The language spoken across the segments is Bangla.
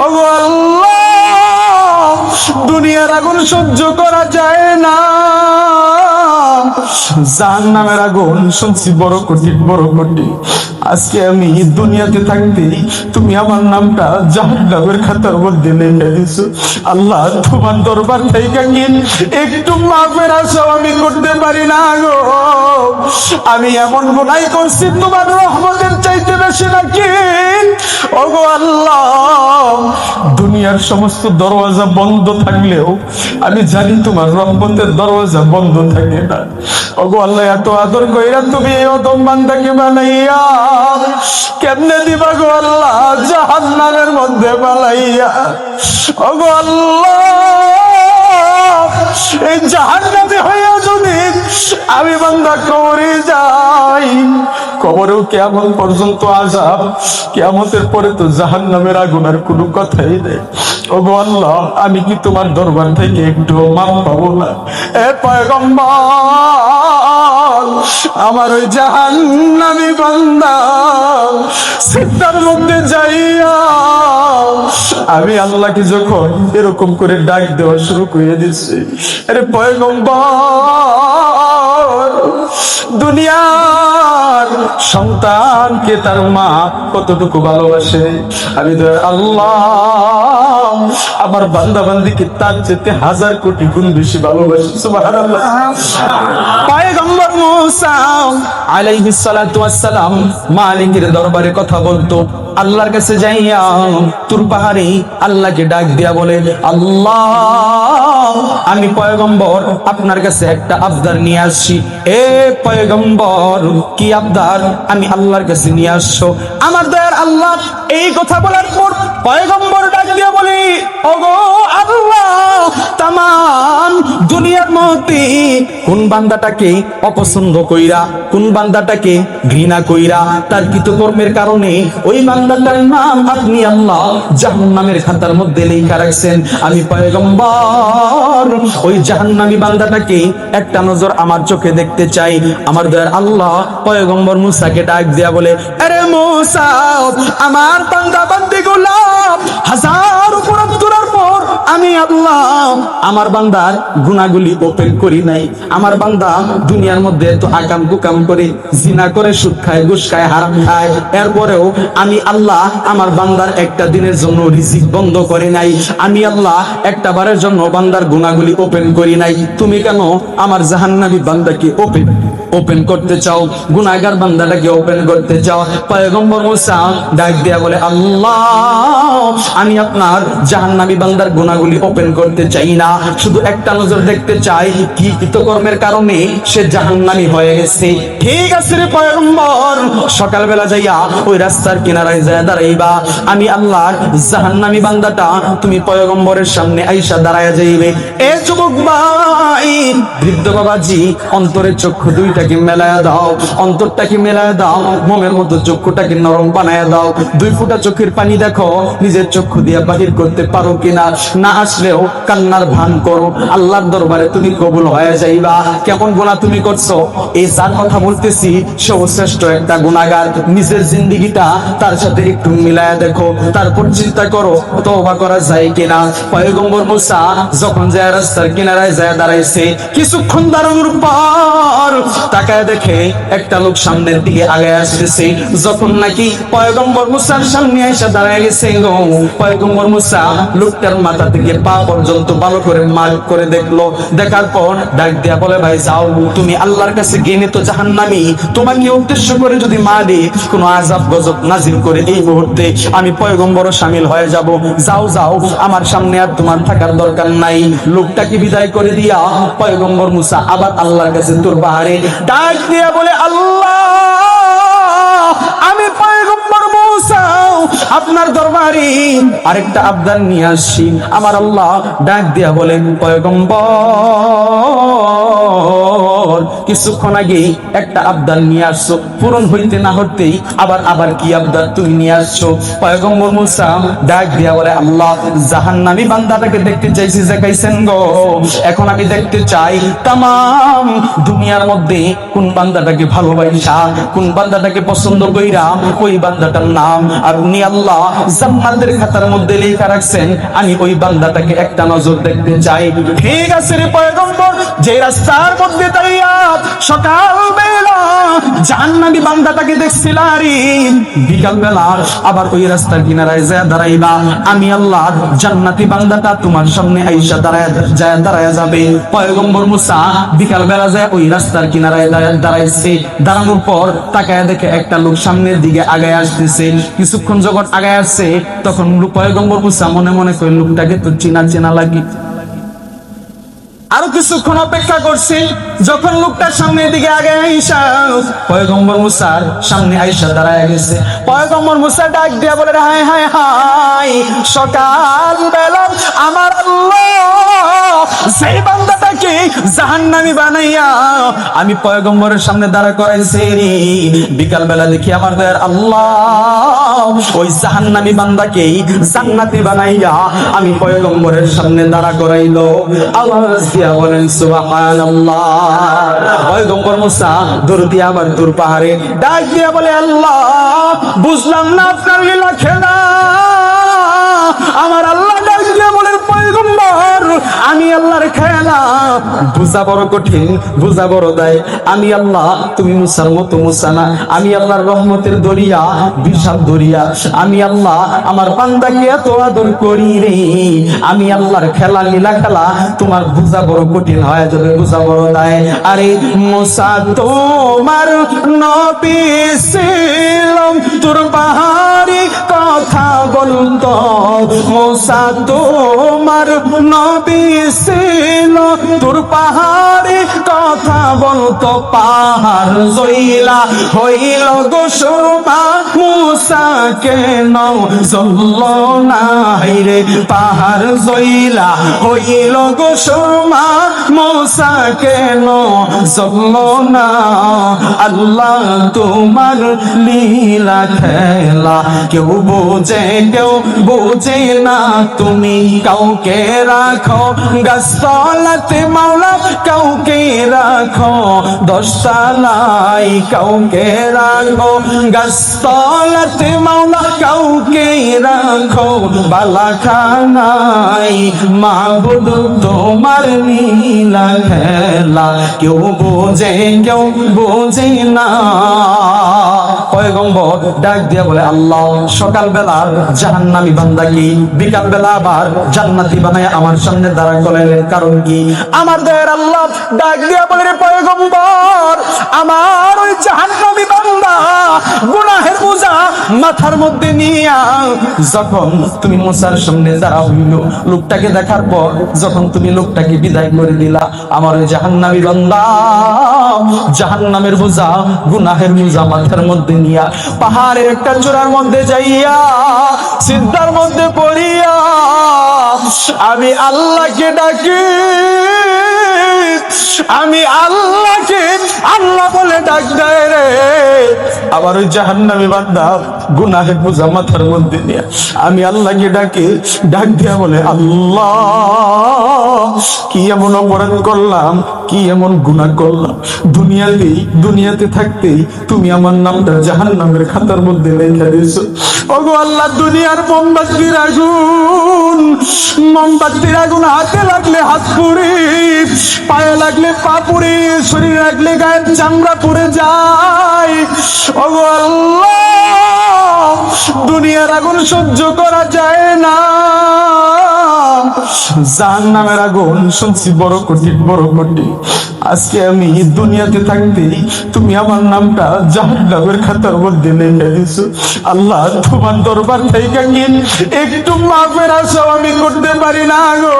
ওগো আল্লাহ, দুনিয়ার আগুন সহ্য করা যায় না, জাহান্নামের আগুন শুনছি বড় কঠিন, বড় কঠিন। আজকে আমি দুনিয়াতে থাকতে তুমি আমার নামটা জাহান্নামের খাতার মধ্যে লিখে দিছো। আল্লাহ, তোমার দরবার থেকে একটু মাফের আশাও আমি করতে পারি না গো। আমি এমন গুনাহ করছি তোমার রহমতের চাইতে বেশি নাকি? ওগো আল্লাহ, দুনিয়ার সমস্ত দরওয়াজা বন্ধ থাকলেও আমি জানি তোমার রহমতের দরওয়াজা বন্ধ থাকে না। ওগো আল্লাহ, এত আদর কইরা তুমি এই অদম বান্দাকে বানাইয়া কেমনে দিবা গো আল্লাহ জাহান্নামের মধ্যে বানাইয়া? ওগো আল্লাহ, এই জাহান্নামে হইয়া যদি আমি বান্দা কবরে যাই, কবরেও কিয়ামত পর্যন্ত আযাব, কিয়ামতের পরে তো জাহান্নামের আগুনের কোনো কথাই নেই। ওগো আল্লাহ, আমি কি তোমার দরবার থেকে একটু মাপ পাবো না? এ পয়গম্বর, আমার ওই জাহান্নামী বান্দা সিজদার মধ্যে যাইয়া আমি আল্লাহকে যখন এরকম করে ডাক দেওয়া শুরু করে দিচ্ছি, আরে পয়গম্বর, দুনিয়ার সন্তানকে তার মা কতটুকু ভালোবাসে, আমি তো আল্লাহ আমার বান্দা বান্দিকে তার চেয়ে 1000 কোটি গুণ বেশি ভালোবাসি। সুবহানাল্লাহ। পয়গম্বর মুসা আলাইহিস সালাতু ওয়াস সালাম মালিকের দরবারে কথা বলতো, আল্লাহর কাছে যাইয়া তুর পাহাড়ে আল্লাহকে ডাক দিয়া বলে, আল্লাহ, আমি পয়গম্বর আপনার কাছে একটা আবদার নিয়ে আসছি। এ পয়গম্বর, কি আবদার আমি আল্লাহর কাছে নিয়ে আসছো? আমার দয়ার আল্লাহ এই কথা বলার পর পয়গম্বর ডাক দিয়া বলে, ওগো আল্লাহ, তামাম দুনিয়ার মধ্যে কোন বান্দাটাকে অপছন্দ কইরা, কোন বান্দাটাকে ঘৃণা কইরা তার কৃতকর্মের কারণে ওই বান্দাটার নাম আপনি আল্লাহ জাহান্নামের খাতার মধ্যে লেখা রাখছেন, আমি পয়গম্বর ওই জাহান্নামী বান্দাটাকে একটা নজর আমার চোখে দেখতে চাই। আমার দয়ার আল্লাহ পয়গম্বর মুসাকে ডাক দিয়া বলে, আরে মুসা, আমার বান্দা বান্দিগুলো হাজার উপরাত করার পর আমি আল্লাহ আমার বান্দার গুনাহগুলি ওপেন করি নাই। আমার বান্দা দুনিয়ার মধ্যে তো আকাম কুকাম করে, জিনা করে, সুদ খায়, ঘুষ খায়, হারাম খায়, এরপরেও আমি আল্লাহ আমার বান্দার একটা দিনের জন্য রিজিক বন্ধ করে নাই। আমি আল্লাহ একটা বারের জন্য বান্দার গুনাহগুলি ওপেন করি নাই। তুমি কেন আমার জাহান্নামী বান্দাকে ওপেন করতে চাও, গুনাহগার বান্দাটাকে ওপেন করতে চাও? পয়গম্বর মুসা ডাক দিয়া বলে, আল্লাহ, আমি আপনার জাহান্নামী বান্দার গুনাহগুলি ওপেন করতে চাই না, শুধু একটা নজর দেখতে চাই কি কৃতকর্মের কারণে সে জাহান্নামী হয়ে গেছে। ঠিক আছে রে পয়গম্বর, সকালবেলা যাইয়া ওই রাস্তার কিনারায় যায় দাঁড়াইবা, আমি আল্লাহর জাহান্নামী বান্দাটা তুমি পয়গম্বরের সামনে আইসা দাঁড়ায়া যাইবে। এ যুবক ভাই, বৃদ্ধ বাবাজি, অন্তরের চক্ষু দুইটাকে মেলায়া দাও, অন্তরটাকে মেলায়া দাও, মোমের মতো চক্ষুটাকে নরম বানায়া দাও। 2 ফোঁটা চোখের পানি দেখো নিজের চক্ষু দিয়া বাহির করতে পারো কিনা, না আসলেও কান্নার ভান করো, আল্লাহর দরবারে তুমি কবুল হয়ে যাইবা। কেমন গুনাহ তুমি করছো? এই যার কথা বলতেছি সর্বশ্রেষ্ঠ একটা গুনাহগার, নিজের জিন্দেগিটা তার সাথে একটু মিলায়া দেখো, তারপর চিন্তা করো তওবা করা যায় কিনা। পয়গম্বর মুসা যখন যায় রাস্তার কিনারায় যায় দাঁড়াইছে, কিছুক্ষণ দাঁড়ানোর পর তাকায় দেখে একটা লোক সামনের দিকে আগায় আসতেছে। যখন নাকি পয়গম্বর মুসার সামনে এসে দাঁড়ায় গেছে, পয়গম্বর মুসা লোকটার মাথা থেকে পা পর্যন্ত ভালো করে মার্ক করে দেখলো। দেখার পর ডাক দিয়া বলে, ভাই যাও, তুমি আল্লাহর কাছে গেলে তো জাহান্নামী, তোমাকে উদ্দেশ্য করে যদি মারে কোনো আযাব গজব নাজিল করে এই মুহূর্তে আমি পয়গম্বরও শামিল হয়ে যাব। যাও যাও, আমার সামনে আর তোমার থাকার দরকার নাই। লোকটাকে বিদায় করে দিয়া পয়গম্বর মুসা আবার আল্লাহর কাছে তোর পাহাড়ে ডাক দিয়া বলে, আল্লাহ, আমি পয়গম্বর মুসা আপনার দরবারে আরেকটা আবদার নিয়ে আসছি। আমার আল্লাহ ডাক দিয়া বলেন, পয়গম্বর, পর কিছুক্ষণ আগে একটা আবদার নিয়ে আসছো, পূরণ হইতে না হতেই আবার কি আবদার তুমি নিয়ে আসছো? পয়গম্বর মুসা ডাক দিয়া বলে, আল্লাহ, জাহান্নামী বান্দাটাকে দেখতে চাইছি, দেখাইছেন গো, এখন আমি দেখতে চাই তামাম দুনিয়ার মধ্যে কোন বান্দাটাকে ভালোবাসা, কোন বান্দাটাকে পছন্দ কইরা ওই বান্দাটার নাম আপনি আল্লাহ জান্নাতের খাতার মধ্যে লেখা রাখছেন, আমি ওই বান্দাটাকে একটা নজর দেখতে চাই। ঠিক আছে রে পয়গম্বর, যে রাস্তার মধ্যে দাঁড়িয়ে সকাল বেলা জাহান্নামী বান্দাটাকে দেখছিলারি, বিকাল বেলা আবার ওই রাস্তার কিনারায় যায় দাঁড়াইবা, আমি আল্লাহ জান্নাতি বান্দাটা তোমার সামনে আইসা দাঁড়ায় যাবে। পয়গম্বর মুসা বিকাল বেলা যায় ওই রাস্তার কিনারায় দাঁড়াইছে, দাঁড়ানোর পর তাকায় দেখে একটা লোক সামনের দিকে আগায় আসতেছে। কিছুক্ষণ যখন আগায় আসছে তখন পয়গম্বর মুসা মনে মনে করে লোকটাকে তো চেনা লাগে। আরো কিছুক্ষণ অপেক্ষা করছি, যখন লোকটার সামনের দিকে আগে আইসা পয়গম্বর মুসার সামনে আইসা দাঁড়ায় গেছে। পয়গম্বর মুসা ডাক দিয়া বলে, হায় হায় হায়, সকাল বেলা আমার আল্লাহ সেই বান্দাটাকে জাহান্নামী বানাইয়া আমি পয়গম্বরের সামনে দাঁড়া করাইছি, বিকাল বেলা দেখি আমার দয়ার আল্লাহ ওই জাহান্নামী বান্দাকে জান্নাতি বানাইয়া আমি পয়গম্বরের সামনে দাঁড়া করাইলো। আওয়াজ দিয়া বলেন সুবহানাল্লাহ। পয়গম্বর মুসা দৌড় দিয়া আবার দূর পাহাড়ে ডাক দিয়া বলে, আল্লাহ, বুঝলাম না আপনার লীলা খেলা। আমার আল্লাহ ডাক দিয়া বলেন, পয়গম্বর, আমি আল্লাহর খেলা বুঝা বড় কঠিন, বুঝা বড় দায়। আমি আল্লাহ, তুমি মুসার মতো মুসা না, আমি আল্লাহর রহমতের দরিয়া, বিশাল দরিয়া। আমি আল্লাহ আমার বান্দাকে এত আদর করি রে, আমি আল্লাহর খেলা লীলা খেলা তোমার বুঝা বড় কঠিন হয় যাবে, বুঝা বড় দায়। আরে মুসা তোমার নবী ছিলাম, তোর পাহাড়ি কথা বলতো, মুসা তোমার নবী ছিল, তোর পাহাড়ি কথা বলতো, পাহাড় জইলা হইল গো সুরমা, মুসা কেন জ্বলল না রে, পাহাড় জইলা হইল গো সুরমা, মুসা কেন জ্বলল না। আল্লাহ তোমার লীলা খেলা কেউ বোঝে না, তুমি কাউকে রাখো গাছতলাতে মাওলা, কাউকে রাখো দশতলায়, কাউকে রাখো গাছতলাতে মাওলা, কাউকে রাখো বালাখানায়। মাবুদ তোমার লীলা খেলা কেউ বোঝে না। পয়গম্বর ডাক দিয়া বলে, আল্লাহ, সকাল বেলা জাহান্নামী বান্দাকে বিকাল বেলা আবার জান্নাতি বানায় আমার সামনে দাঁড়া করাইলেন, কারণ কি? আমার দয়ার আল্লাহ ডাক দিয়া বলে, রে পয়গম্বর, আমার ওই জাহান্নামী বান্দা গুনাহের বোঝা মাথার মধ্যে নিয়া যখন তুমি মুসার সামনে দাঁড়া হইল, লোকটাকে দেখার পর যখন তুমি লোকটাকে বিদায় করে দিলা, আমার ওই জাহান্নামী বান্দা জাহান্নামের বোঝা, গুনাহের বোঝা মাথার মধ্যে নিয়া পাহাড়ের একটা চূড়ার মধ্যে যাইয়া সিজদার মধ্যে পড়িয়া আমি আল্লাহকে ডাকি, আমি আল্লাহকে আল্লাহ বলে ডাক দেয় রে। আবার ওই জাহান্নামী বান্দা গুনাহের বোঝা মাথার মধ্যে নিয়ে আমি আল্লাহকে ডাক দিয়া বলে, আল্লাহ, কি এমন অপরাধ করলাম, কি এমন গুনাহ করলাম, দুনিয়াতে থাকতেই তুমি আমার নামটা জাহান্নামের খাতার মধ্যে লেখা দিয়েছো। ওগো আল্লাহ, দুনিয়ার মোমবাতির আগুন হাতে লাগলে হাত পুড়ে, পায়ে লাগলে পা পুড়ে, শরীরে লাগলে গায়ের চামড়া পুড়ে যায়। ওগো আল্লাহ, দুনিয়ার আগুন সহ্য করা যায় না, জাহান্নামের আগুন শুনছি বড় কঠিন, বড় কঠিন। আজকে আমি দুনিয়াতে থাকতেই তুমি আমার নামটা জাহান্নামের খাতার মধ্যে লিখে দিছো। আল্লাহ, তোমার দরবার থেকে একটু মাফের আশাও আমি করতে পারি না গো।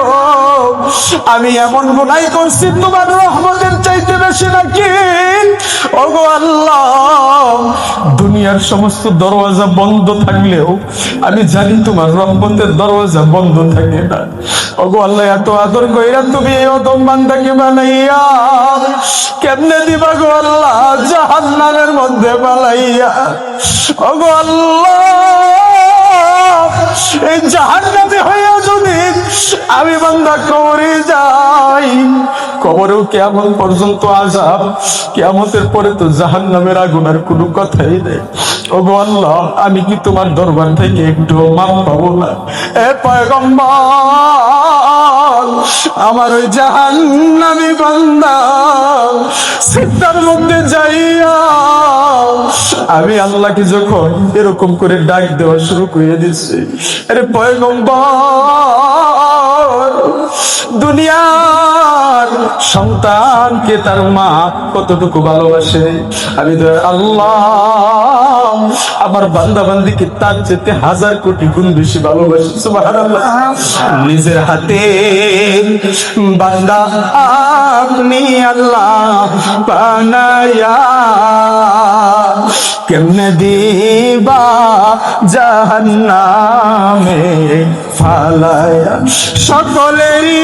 আমি এমন গুনাহ করছি তোমার রহমতের চাইতে বেশি নাকি? ওগো আল্লাহ, দুনিয়ার সমস্ত দরওয়াজা বন্ধ থাকলেও আমি জানি তোমার রহমতের দরওয়াজা বন্ধ থাকে না। ওগো আল্লাহ এত আদর কইরা তুমি এই অদম বান্দাকে বানাইয়া কেমনে দিবা গো আল্লাহ জাহান্নামের মধ্যে বানাইয়া ওগো আল্লাহ এই জাহান্নামে হইয়া যদি আমি বান্দা কবরে যাই কবরেও কিয়ামত পর্যন্ত আযাব কিয়ামতের পরে তো জাহান্নামের আগুনের কোনো কথাই নেই ওগো আল্লাহ আমি কি তোমার দরবার থেকে একটু মাপ পাবো না এ পয়গম্বর আমার ওই জাহান্নামী বান্দা সিজদার মধ্যে যাইয়া আমি আল্লাহকে যখন এরকম করে ডাক দেওয়া শুরু করে দিচ্ছি আরে পয়গম্বর দুনিয়ার সন্তানকে তার মা কতটুকু ভালোবাসে আমি তো আল্লাহ আমার বান্দা বান্দিকে তার চেয়ে 1000 কোটি গুণ বেশি ভালোবাসি সুবহানাল্লাহ নিজের হাতে বান্দা আপনি আল্লাহ বানায়া কেমনে দিবা জাহান্নামে ফালায়া সকলেরই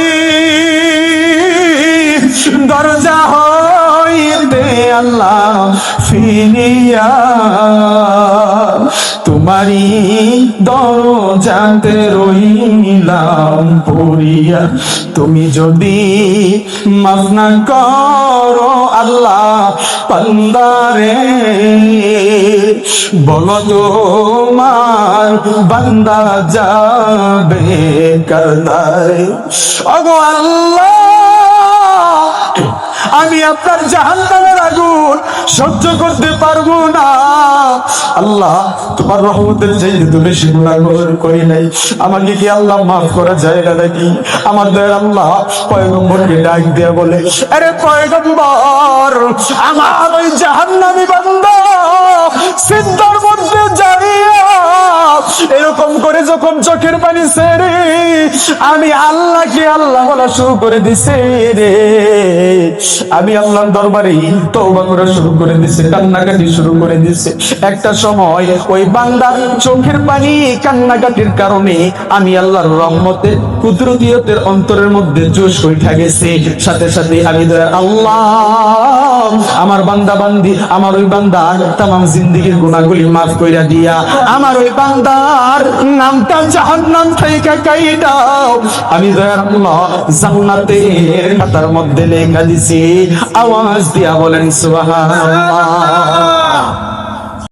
দরজা হইতে আল্লাহ ফিরিয়া তোমারি দরজাতে রইলাম পড়িয়া তুমি যদি মাফ না করো আল্লাহ বান্দারে বলো তোমার বান্দা যাবে কাদারে ওগো আল্লাহ আমি আপনার জাহান্নামের আগুন সহ্য করতে পারবো না আল্লাহ তোমার রহমতের চাইতে তো বেশি গুনাহ করি নাই আমাকে কি আল্লাহ মাফ করা যায় না নাকি আমার দয়ার আল্লাহ পয়গম্বরকে ডাক দিয়ে বলে আরে পয়গম্বর আমার ওই জাহান্নামী বান্দা সিজদার মধ্যে যাইয়া এরকম করে যখন চোখের পানি ছেড়ে আমি আল্লাহকে আল্লাহ বলা শুরু করে দিছে রে আমি আল্লাহর দরবারে তওবা করা শুরু করে দিছে কান্নাকাটি শুরু করে দিছে একটা সময় ওই বান্দার চোখের পানি কান্নাকাটির কারণে আমি আল্লাহর রহমতে কুদরতিয়তের অন্তরের মধ্যে জোশ উঠা গেছে সাথে সাথে আমি আল্লাহ আমার বান্দা বান্দি আমার ওই বান্দার तमाम জিন্দেগীর গুনাহগুলি maaf কইরা দিয়া আমার ওই বান্দার নামটা জাহান্নাম থেকে কাইদাও আমি দয়ার আল্লাহ জান্নাতের খাতার মধ্যে লেখা দিছি আওয়াজ দিয়া বলেন সুবহানাল্লাহ